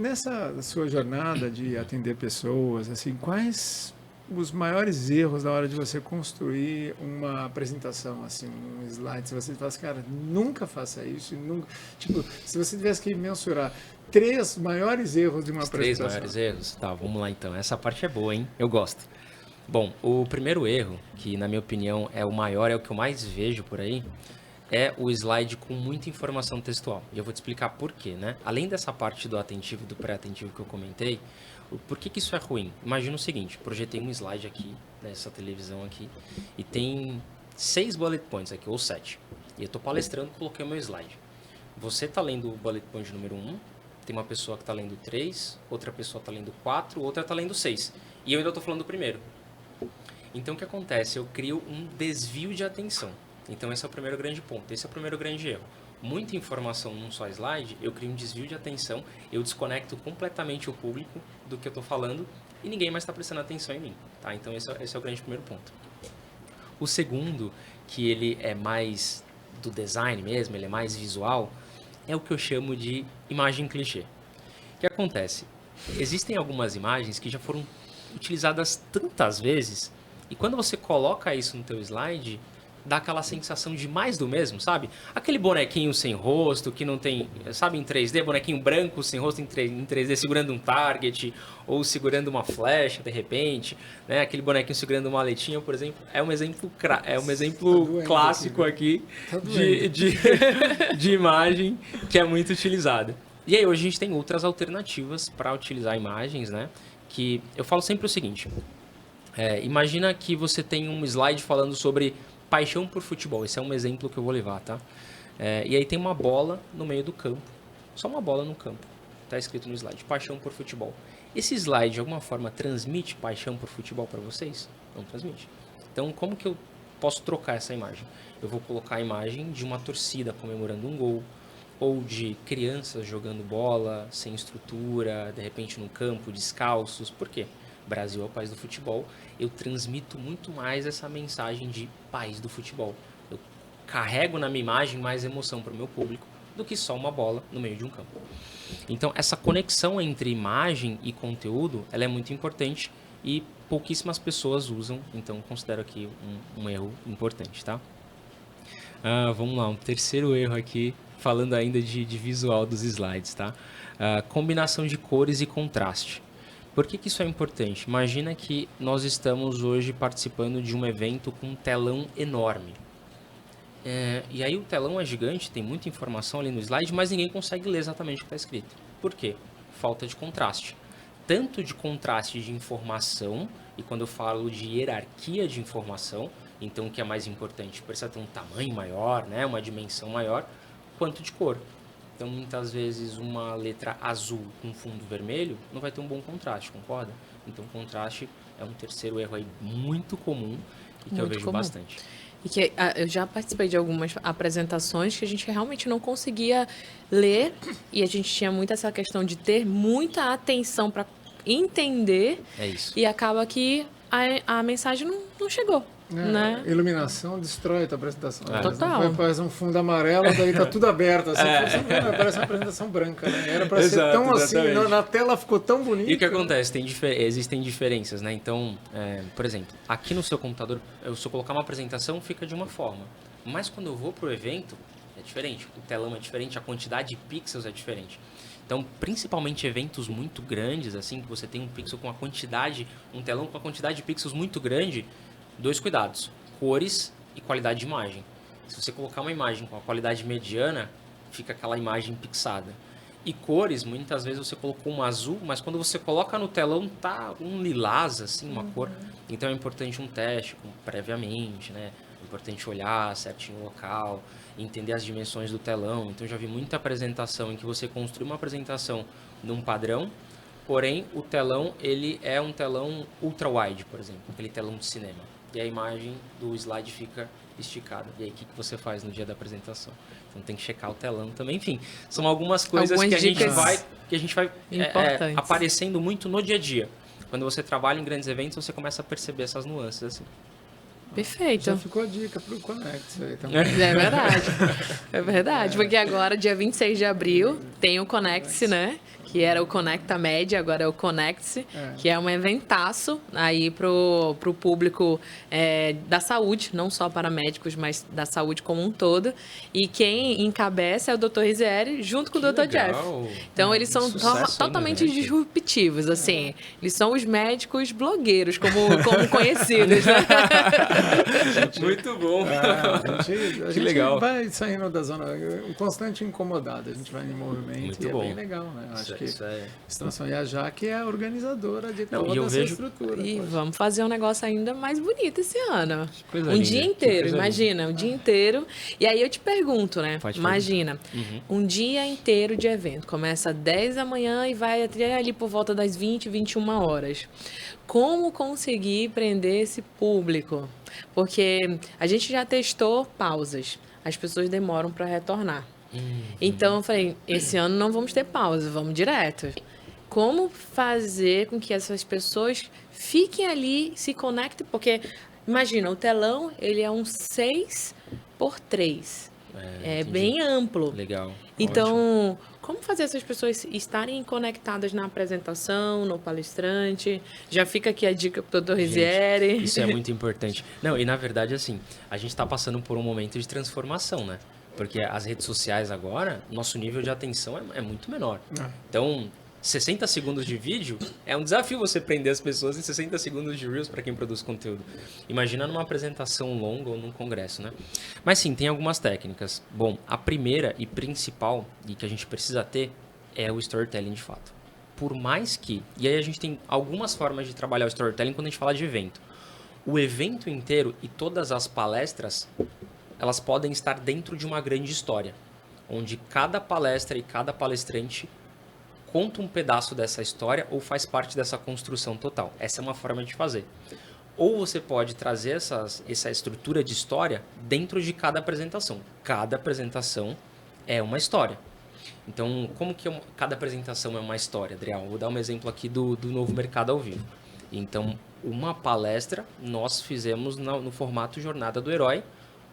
nessa sua jornada de atender pessoas, assim, quais os maiores erros na hora de você construir uma apresentação, assim, um slide? Se você fala assim, cara, nunca faça isso, nunca... Tipo, se você tivesse que mensurar 3 maiores erros de uma Os 3 apresentação. maiores erros? Tá, vamos lá então. Essa parte é boa, hein? Eu gosto. Bom, o primeiro erro, que na minha opinião é o maior, é o que eu mais vejo por aí, é o slide com muita informação textual. E eu vou te explicar por quê, né? Além dessa parte do atentivo e do pré-atentivo que eu comentei, por que isso é ruim? Imagina o seguinte, projetei um slide aqui, nessa televisão aqui, e tem 6 bullet points aqui, ou 7. E eu estou palestrando, coloquei o meu slide. Você está lendo o bullet point número 1, tem uma pessoa que está lendo 3, outra pessoa está lendo 4, outra está lendo 6. E eu ainda estou falando do primeiro. Então, o que acontece? Eu crio um desvio de atenção. Então, esse é o primeiro grande ponto. Esse é o primeiro grande erro. Muita informação num só slide, eu crio um desvio de atenção, eu desconecto completamente o público do que eu estou falando e ninguém mais está prestando atenção em mim. Tá? Então, esse é o grande primeiro ponto. O segundo, que ele é mais do design mesmo, ele é mais visual, é o que eu chamo de imagem clichê. O que acontece? Existem algumas imagens que já foram utilizadas tantas vezes e quando você coloca isso no teu slide, dá aquela sensação de mais do mesmo, sabe? Aquele bonequinho sem rosto, que não tem, sabe, em 3D, bonequinho branco sem rosto em 3D, segurando um target, ou segurando uma flecha, de repente, né? Aquele bonequinho segurando uma maletinha, por exemplo, é um exemplo clássico aqui de imagem que é muito utilizada. E aí hoje a gente tem outras alternativas para utilizar imagens, né? Que eu falo sempre o seguinte, imagina que você tem um slide falando sobre paixão por futebol. Esse é um exemplo que eu vou levar, tá? E aí tem uma bola no meio do campo. Só uma bola no campo. Tá escrito no slide, paixão por futebol. Esse slide, de alguma forma, transmite paixão por futebol para vocês? Não transmite. Então, como que eu posso trocar essa imagem? Eu vou colocar a imagem de uma torcida comemorando um gol, ou de crianças jogando bola, sem estrutura, de repente no campo, descalços. Por quê? Brasil é o país do futebol, eu transmito muito mais essa mensagem de país do futebol. Eu carrego na minha imagem mais emoção para o meu público do que só uma bola no meio de um campo. Então, essa conexão entre imagem e conteúdo, ela é muito importante e pouquíssimas pessoas usam, então considero aqui um erro importante, tá? Vamos lá, um terceiro erro aqui, falando ainda de visual dos slides, tá? Combinação de cores e contraste. Por que isso é importante? Imagina que nós estamos hoje participando de um evento com um telão enorme. E aí o telão é gigante, tem muita informação ali no slide, mas ninguém consegue ler exatamente o que está escrito. Por quê? Falta de contraste. Tanto de contraste de informação, e quando eu falo de hierarquia de informação, então o que é mais importante? Precisa ter um tamanho maior, né? Uma dimensão maior, quanto de cor. Então, muitas vezes, uma letra azul com fundo vermelho não vai ter um bom contraste, concorda? Então, contraste é um terceiro erro aí muito comum e que eu vejo bastante. E que eu já participei de algumas apresentações que a gente realmente não conseguia ler e a gente tinha muito essa questão de ter muita atenção para entender. É isso. E acaba que a mensagem não chegou. Né? Iluminação destrói a tua apresentação. Total. Faz um fundo amarelo, daí tá tudo aberto. Assim, parece uma apresentação branca, né? Era para ser tão exatamente. Assim, na tela ficou tão bonito. E o que acontece? Existem diferenças, né? Então, por exemplo, aqui no seu computador, se eu colocar uma apresentação, fica de uma forma. Mas quando eu vou pro evento, é diferente. O telão é diferente, a quantidade de pixels é diferente. Então, principalmente eventos muito grandes, assim, que você tem um telão com uma quantidade de pixels muito grande, 2 cuidados, cores e qualidade de imagem. Se você colocar uma imagem com a qualidade mediana, fica aquela imagem pixada. E cores, muitas vezes você colocou um azul, mas quando você coloca no telão tá um lilás, assim, uma cor. Então é importante um teste previamente, né? É importante olhar certinho o local, entender as dimensões do telão. Então eu já vi muita apresentação em que você construi uma apresentação num padrão, porém o telão ele é um telão ultra-wide, por exemplo, aquele telão de cinema. E a imagem do slide fica esticada. E aí, o que você faz no dia da apresentação? Então, tem que checar o telão também. Enfim, são algumas coisas que a gente vai aparecendo muito no dia a dia. Quando você trabalha em grandes eventos, você começa a perceber essas nuances, assim. Perfeito. Já ficou a dica pro Connect aí também. É verdade. É verdade, porque agora, dia 26 de abril, tem o Connect, né? que era o Conecta Med, agora é o Conecte, que é um eventaço aí pro público da saúde, não só para médicos, mas da saúde como um todo. E quem encabeça é o Dr. Rizieri, junto com o Dr. Jeff. Então, eles são totalmente disruptivos, assim. Eles são os médicos blogueiros, como conhecidos, né? Muito bom. A Que gente legal. vai saindo da zona, um constante incomodado, a gente vai em movimento Muito e bom. é bem legal, né? Eu acho que Isso é... Extração, e a Jaque é a organizadora de Não, toda e eu essa vejo- estrutura. E poxa. vamos fazer um negócio ainda mais bonito esse ano. coisa Um linda, dia que inteiro, coisa imagina, um dia inteiro. E aí eu te pergunto, né? Pode Imagina, um dia inteiro de evento. Começa às 10 da manhã e vai até ali por volta das 20, 21 horas. Como conseguir prender esse público? Porque a gente já testou pausas. As pessoas demoram para retornar. Então eu falei, esse ano não vamos ter pausa, vamos direto. Como fazer com que essas pessoas fiquem ali, se conectem? Porque, imagina, o telão, ele é um 6x3. É entendi. bem amplo. Legal. Então, como fazer essas pessoas estarem conectadas na apresentação, no palestrante? Já fica aqui a dica pro Dr. Rizieri. Isso é muito importante. Não, e na verdade, assim, a gente está passando por um momento de transformação, né? Porque as redes sociais agora, nosso nível de atenção é muito menor. Então, 60 segundos de vídeo é um desafio você prender as pessoas em 60 segundos de Reels para quem produz conteúdo. Imagina numa apresentação longa ou num congresso, né? Mas sim, tem algumas técnicas. Bom, a primeira e principal, e que a gente precisa ter, é o storytelling de fato. Por mais que... E aí a gente tem algumas formas de trabalhar o storytelling quando a gente fala de evento. O evento inteiro e todas as palestras, elas podem estar dentro de uma grande história, onde cada palestra e cada palestrante conta um pedaço dessa história ou faz parte dessa construção total. Essa é uma forma de fazer. Ou você pode trazer essa estrutura de história dentro de cada apresentação. Cada apresentação é uma história. Então, como que cada apresentação é uma história, Adriel? Vou dar um exemplo aqui do Novo Mercado ao Vivo. Então, uma palestra nós fizemos no formato Jornada do Herói,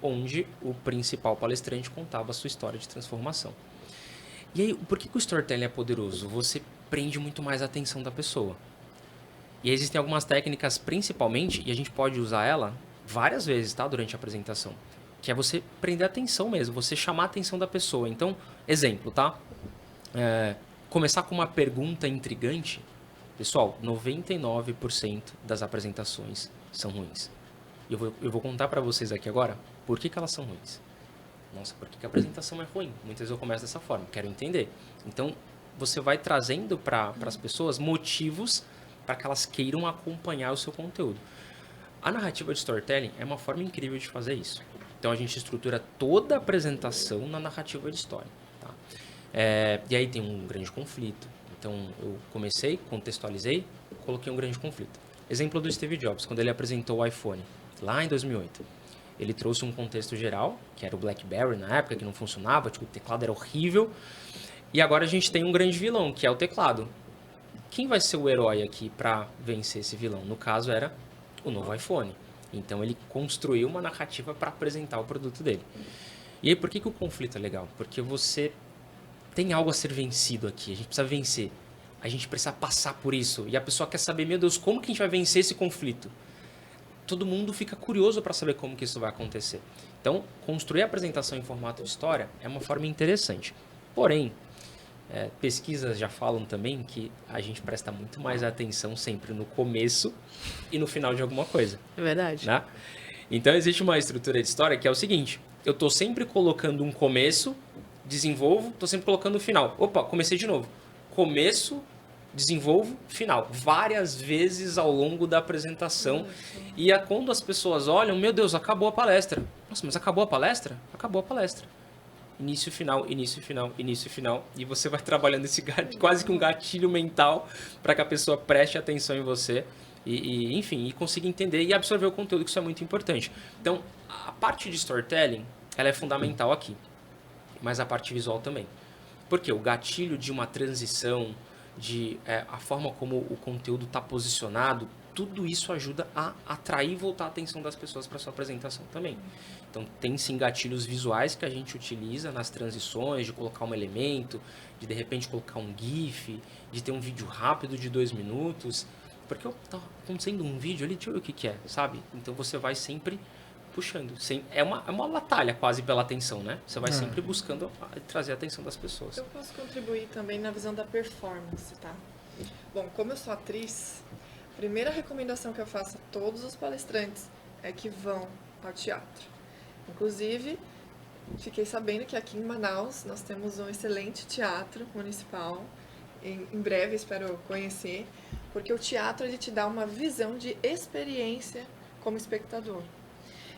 onde o principal palestrante contava a sua história de transformação. E aí, por que o storytelling é poderoso? Você prende muito mais a atenção da pessoa. E existem algumas técnicas, principalmente, e a gente pode usar ela várias vezes, tá? Durante a apresentação. Que é você prender a atenção mesmo, você chamar a atenção da pessoa. Então, exemplo, tá? Começar com uma pergunta intrigante. Pessoal, 99% das apresentações são ruins. Eu vou contar para vocês aqui agora por que elas são ruins. Nossa, por que a apresentação é ruim? Muitas vezes eu começo dessa forma, quero entender. Então, você vai trazendo para as pessoas motivos para que elas queiram acompanhar o seu conteúdo. A narrativa de storytelling é uma forma incrível de fazer isso. Então, a gente estrutura toda a apresentação na narrativa de história. Tá? E aí tem um grande conflito. Então, eu comecei, contextualizei, coloquei um grande conflito. Exemplo do Steve Jobs, quando ele apresentou o iPhone, lá em 2008. Ele trouxe um contexto geral, que era o BlackBerry na época, que não funcionava, tipo, o teclado era horrível. E agora a gente tem um grande vilão, que é o teclado. Quem vai ser o herói aqui para vencer esse vilão? No caso, era o novo iPhone. Então, ele construiu uma narrativa para apresentar o produto dele. E aí, por que o conflito é legal? Porque você tem algo a ser vencido aqui. A gente precisa vencer. A gente precisa passar por isso. E a pessoa quer saber, meu Deus, como que a gente vai vencer esse conflito? Todo mundo fica curioso para saber como que isso vai acontecer. Então, construir a apresentação em formato de história é uma forma interessante. Porém, pesquisas já falam também que a gente presta muito mais atenção sempre no começo e no final de alguma coisa. É verdade. Né? Então, existe uma estrutura de história que é o seguinte. Eu estou sempre colocando um começo, desenvolvo, estou sempre colocando o final. Opa, comecei de novo. Começo, desenvolvo, final. Várias vezes ao longo da apresentação. E quando as pessoas olham, meu Deus, acabou a palestra. Nossa, mas acabou a palestra? Acabou a palestra. Início, final, início, final, início, final. E você vai trabalhando esse quase que um gatilho mental para que a pessoa preste atenção em você. Enfim, e consiga entender e absorver o conteúdo, que isso é muito importante. Então, a parte de storytelling, ela é fundamental aqui. Mas a parte visual também. Porque o gatilho de uma transição, a forma como o conteúdo está posicionado, tudo isso ajuda a atrair e voltar a atenção das pessoas para sua apresentação também. Então, tem sim gatilhos visuais que a gente utiliza nas transições, de colocar um elemento, de repente colocar um GIF, de ter um vídeo rápido de 2 minutos. Porque tá acontecendo um vídeo ali, deixa eu ver o que é, sabe? Então, você vai sempre puxando. É uma batalha quase pela atenção, né? Você vai sempre buscando trazer a atenção das pessoas. Eu posso contribuir também na visão da performance, tá? Bom, como eu sou atriz, a primeira recomendação que eu faço a todos os palestrantes é que vão ao teatro. Inclusive, fiquei sabendo que aqui em Manaus nós temos um excelente teatro municipal. Em breve espero conhecer, porque o teatro ele te dá uma visão de experiência como espectador.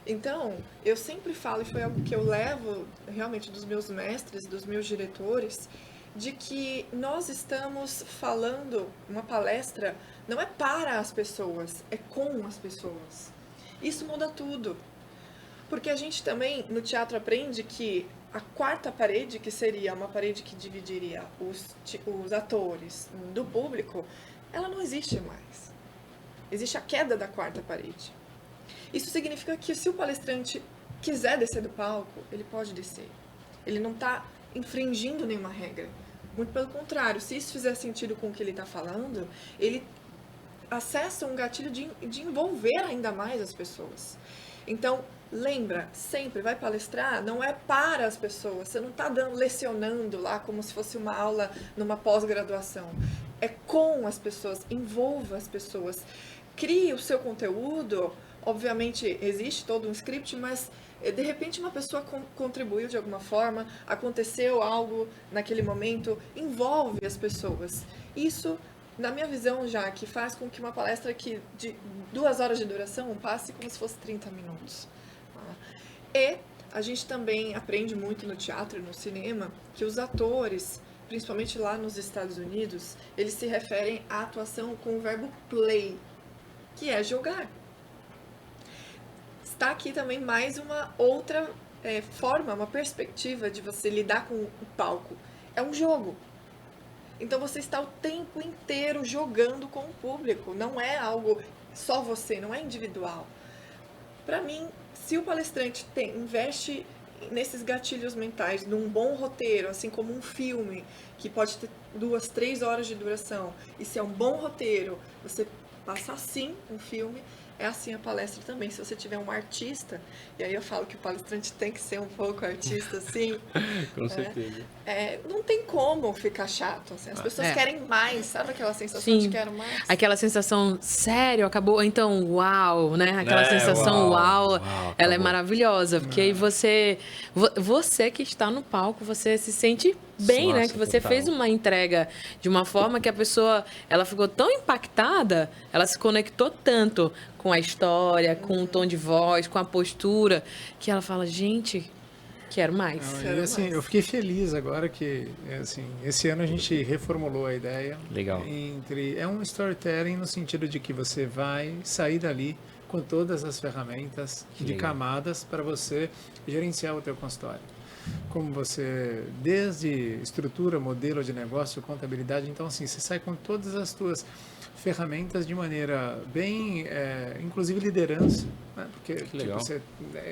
Então, eu sempre falo, e foi algo que eu levo realmente dos meus mestres, dos meus diretores, de que nós estamos falando, uma palestra não é para as pessoas, é com as pessoas. Isso muda tudo. Porque a gente também, no teatro, aprende que a quarta parede, que seria uma parede que dividiria os atores do público, ela não existe mais. Existe a queda da quarta parede. Isso significa que se o palestrante quiser descer do palco, ele pode descer. Ele não está infringindo nenhuma regra. Muito pelo contrário, se isso fizer sentido com o que ele está falando, ele acessa um gatilho de envolver ainda mais as pessoas. Então, lembra, sempre vai palestrar, não é para as pessoas, você não está lecionando lá como se fosse uma aula numa pós-graduação. É com as pessoas, envolva as pessoas. Crie o seu conteúdo, obviamente existe todo um script, mas de repente uma pessoa contribuiu de alguma forma, aconteceu algo naquele momento, envolve as pessoas. Isso, na minha visão já, que faz com que uma palestra que de 2 horas de duração passe como se fosse 30 minutos. E a gente também aprende muito no teatro e no cinema que os atores, principalmente lá nos Estados Unidos, eles se referem à atuação com o verbo play, que é jogar. Está aqui também mais uma outra forma, uma perspectiva de você lidar com o palco. É um jogo. Então você está o tempo inteiro jogando com o público. Não é algo só você, não é individual. Para mim, se o palestrante investe nesses gatilhos mentais, num bom roteiro, assim como um filme, que pode ter 2, 3 horas de duração, e se é um bom roteiro, você passa assim um filme, é assim a palestra também. Se você tiver um artista, e aí eu falo que o palestrante tem que ser um pouco artista, assim. Com certeza. Não tem como ficar chato. Assim. As pessoas querem mais, sabe aquela sensação Sim. de quero mais? Aquela sensação, sério, acabou, então, uau, né? Aquela sensação, uau, ela é maravilhosa, porque aí você que está no palco, você se sente bem, né? Que você fez uma entrega de uma forma que a pessoa, ela ficou tão impactada, ela se conectou tanto com a história, com o tom de voz, com a postura, que ela fala, gente, quero mais. Não, assim, eu fiquei feliz agora que, assim, esse ano a gente reformulou a ideia. Legal. É um storytelling no sentido de que você vai sair dali com todas as ferramentas de camadas para você gerenciar o teu consultório. Como você, desde estrutura, modelo de negócio, contabilidade, então assim, você sai com todas as tuas ferramentas de maneira bem, inclusive liderança, né? Porque tipo, você,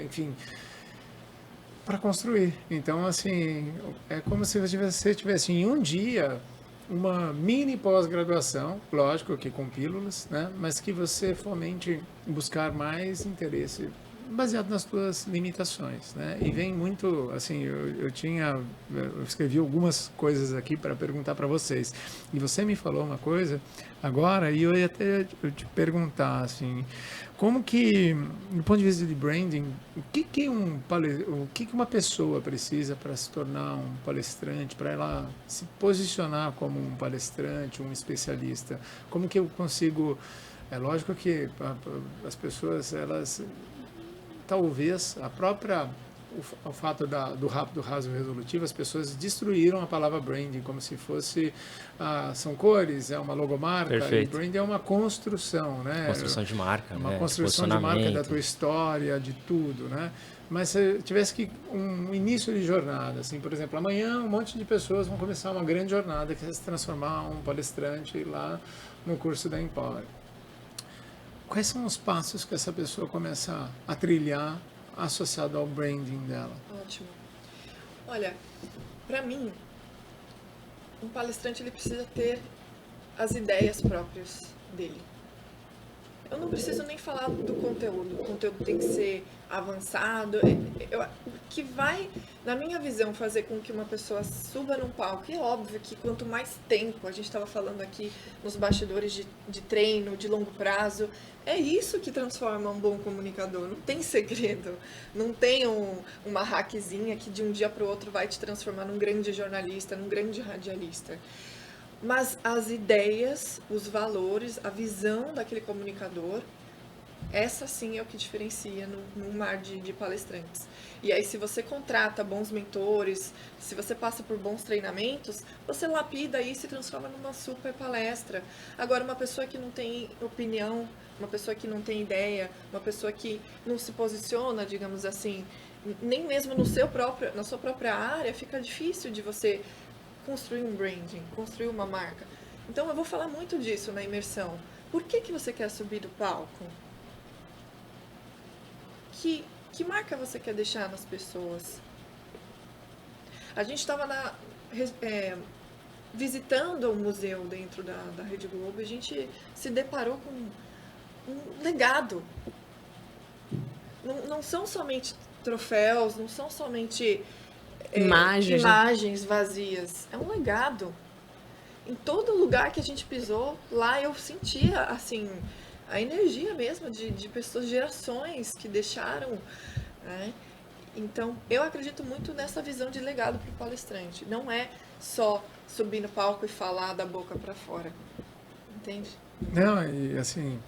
enfim, para construir. Então assim, é como se você tivesse em um dia uma mini pós-graduação, lógico que com pílulas, né? Mas que você fomente buscar mais interesse baseado nas tuas limitações, né? E vem muito, assim, eu escrevi algumas coisas aqui para perguntar para vocês. E você me falou uma coisa agora e eu ia até te perguntar, assim, como que, do ponto de vista de branding, o que uma pessoa precisa para se tornar um palestrante, para ela se posicionar como um palestrante, um especialista? Como que eu consigo... É lógico que as pessoas, elas... Talvez o fato do rápido, raso e resolutivo, as pessoas destruíram a palavra branding como se fosse, são cores, é uma logomarca. Perfeito. E branding é uma construção, né? Construção de marca, uma construção de marca da tua história, de tudo, né? Mas se tivesse que um início de jornada, assim, por exemplo, amanhã um monte de pessoas vão começar uma grande jornada que é se transformar um palestrante lá no curso da Empower. quais são os passos que essa pessoa começa a trilhar associado ao branding dela? Ótimo. Olha, para mim, um palestrante ele precisa ter as ideias próprias dele. Eu não preciso nem falar do conteúdo. O conteúdo tem que ser avançado. O que vai, na minha visão, fazer com que uma pessoa suba num palco, e é óbvio que quanto mais tempo, a gente estava falando aqui nos bastidores de treino, de longo prazo, é isso que transforma um bom comunicador. Não tem segredo. Não tem uma hackzinha que de um dia para o outro vai te transformar num grande jornalista, num grande radialista. Mas as ideias, os valores, a visão daquele comunicador, essa sim é o que diferencia num mar de palestrantes. E aí, se você contrata bons mentores, se você passa por bons treinamentos, você lapida e se transforma numa super palestra. Agora, uma pessoa que não tem opinião, uma pessoa que não tem ideia, uma pessoa que não se posiciona, digamos assim, nem mesmo na sua própria área, fica difícil de você construir um branding, construir uma marca. Então eu vou falar muito disso na imersão. Por que você quer subir do palco? Que marca você quer deixar nas pessoas? A gente estava visitando o museu dentro da Rede Globo e a gente se deparou com um legado. Não são somente troféus, não são somente imagens vazias. É um legado. Em todo lugar que a gente pisou, lá eu sentia, assim, a energia mesmo de pessoas, gerações que deixaram, né? Então, eu acredito muito nessa visão de legado para o palestrante. Não é só subir no palco e falar da boca para fora. Entende? Não, e assim,